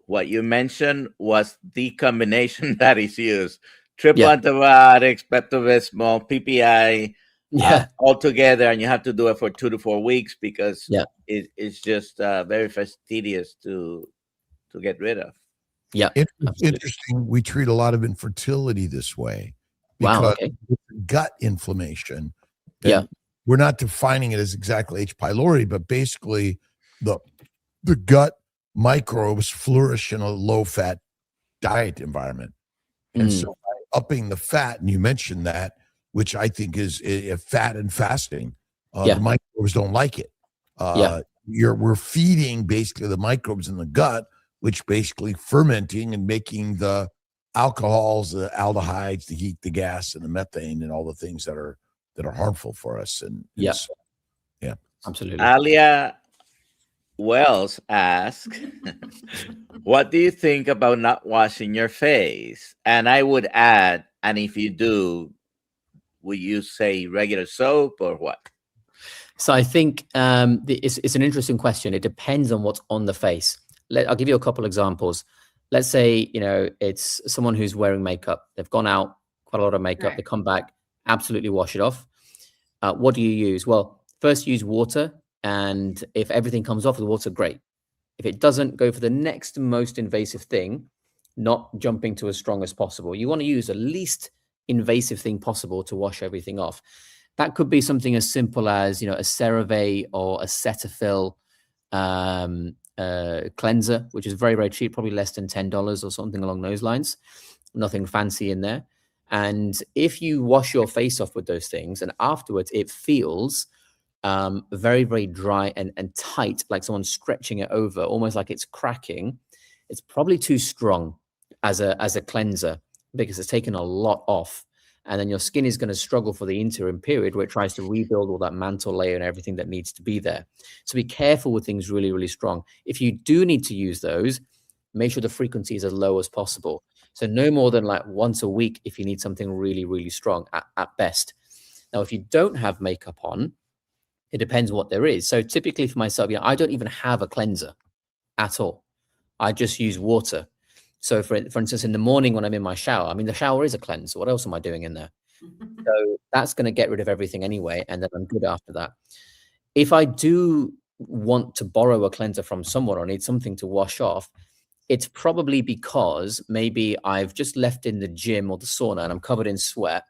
what you mentioned was the combination that is used. Triple antibiotics, Pepto-Bismol, PPI, all together, and you have to do it for 2 to 4 weeks because it's just very fastidious to get rid of. Yeah, interesting. We treat a lot of infertility this way because gut inflammation. We're not defining it as exactly H. pylori, but basically the gut microbes flourish in a low-fat diet environment. And so by upping the fat, and you mentioned that, which I think is fat and fasting, the microbes don't like it. We're feeding basically the microbes in the gut, which basically fermenting and making the alcohols, the aldehydes, the heat, the gas, and the methane, and all the things that are harmful for us. And so, absolutely. Alia Wells asks, what do you think about not washing your face? And I would add, and if you do, would you say regular soap or what? So I think it's an interesting question. It depends on what's on the face. I'll give you a couple examples. Let's say, it's someone who's wearing makeup. They've gone out, quite a lot of makeup. They come back, absolutely wash it off. What do you use? Well, first use water. And if everything comes off with water, great. If it doesn't, go for the next most invasive thing, not jumping to as strong as possible. You want to use the least invasive thing possible to wash everything off. That could be something as simple as, a CeraVe or a Cetaphil cleanser, which is very, very cheap, probably less than $10 or something along those lines. Nothing fancy in there. And if you wash your face off with those things and afterwards it feels very, very dry and tight, like someone's stretching it over, almost like it's cracking, it's probably too strong as a cleanser because it's taken a lot off. And then your skin is going to struggle for the interim period where it tries to rebuild all that mantle layer and everything that needs to be there. So be careful with things really, really strong. If you do need to use those, make sure the frequency is as low as possible. So no more than like once a week if you need something really, really strong at best. Now, if you don't have makeup on, it depends what there is. So typically for myself, I don't even have a cleanser at all. I just use water. So for instance, in the morning when I'm in my shower, I mean, the shower is a cleanser. What else am I doing in there? So that's going to get rid of everything anyway. And then I'm good after that. If I do want to borrow a cleanser from someone or need something to wash off, it's probably because maybe I've just left in the gym or the sauna and I'm covered in sweat,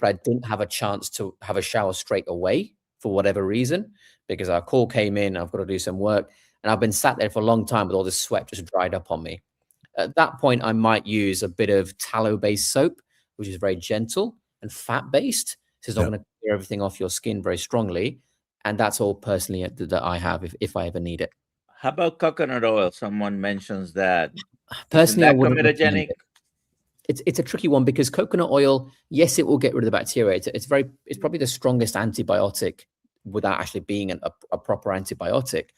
but I didn't have a chance to have a shower straight away for whatever reason, because our call came in, I've got to do some work, and I've been sat there for a long time with all this sweat just dried up on me. At that point, I might use a bit of tallow-based soap, which is very gentle and fat-based. So it's not going to clear everything off your skin very strongly. And that's all personally that I have if I ever need it. How about coconut oil? Someone mentions that. Personally, I wouldn't comedogenic? It's a tricky one because coconut oil, yes, it will get rid of the bacteria. It's probably the strongest antibiotic without actually being a proper antibiotic.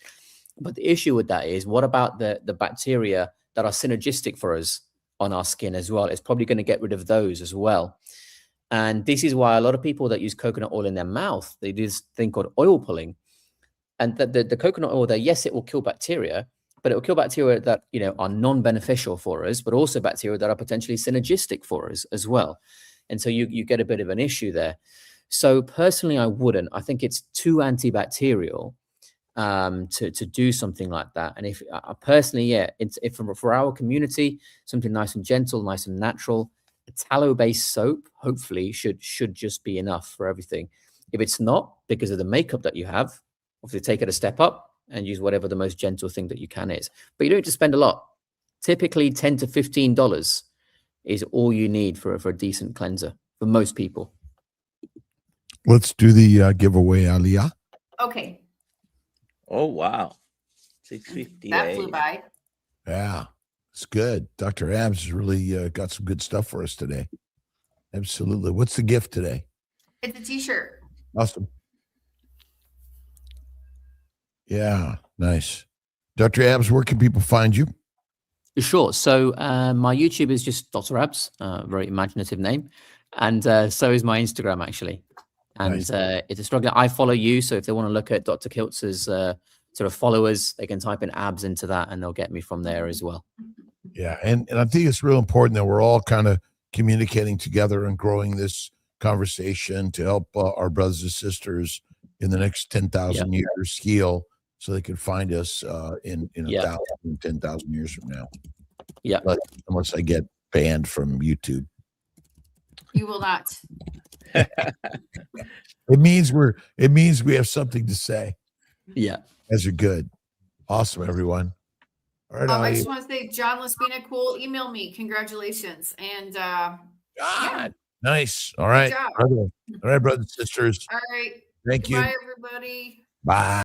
But the issue with that is, what about the bacteria that are synergistic for us on our skin as well? It's probably going to get rid of those as well. And this is why a lot of people that use coconut oil in their mouth, they do this thing called oil pulling. And the coconut oil there, yes, it will kill bacteria, but it will kill bacteria that, are non-beneficial for us, but also bacteria that are potentially synergistic for us as well. And so you get a bit of an issue there. So personally, I wouldn't. I think it's too antibacterial to do something like that. And if personally, if for our community, something nice and gentle, nice and natural, a tallow-based soap hopefully should just be enough for everything. If it's not, because of the makeup that you have, obviously take it a step up and use whatever the most gentle thing that you can is. But you don't need to spend a lot. Typically $10 to $15 is all you need for a decent cleanser for most people. Let's do the giveaway, Aliyah. Okay. Oh, wow. 658. That flew by. Yeah, it's good. Dr. Abs has really got some good stuff for us today. Absolutely. What's the gift today? It's a t-shirt. Awesome. Yeah, nice. Dr. Abs, where can people find you? Sure. So my YouTube is just Dr. Abs, very imaginative name. And so is my Instagram, actually. And Nice. It's a struggle. I follow you. So if they want to look at Dr. Kiltz's sort of followers, they can type in abs into that and they'll get me from there as well. Yeah, and I think it's real important that we're all kind of communicating together and growing this conversation to help our brothers and sisters in the next 10,000 years heal, so they can find us in 1,000, 10,000 years from now. Yeah. But unless I get banned from YouTube. You will not. It means we have something to say. Yeah. As you're good. Awesome, everyone. All right. I just want to say, John Laspina, cool. Email me. Congratulations. And Nice. All right. job. All right, brothers and sisters. All right. Thank you. Bye, everybody. Bye.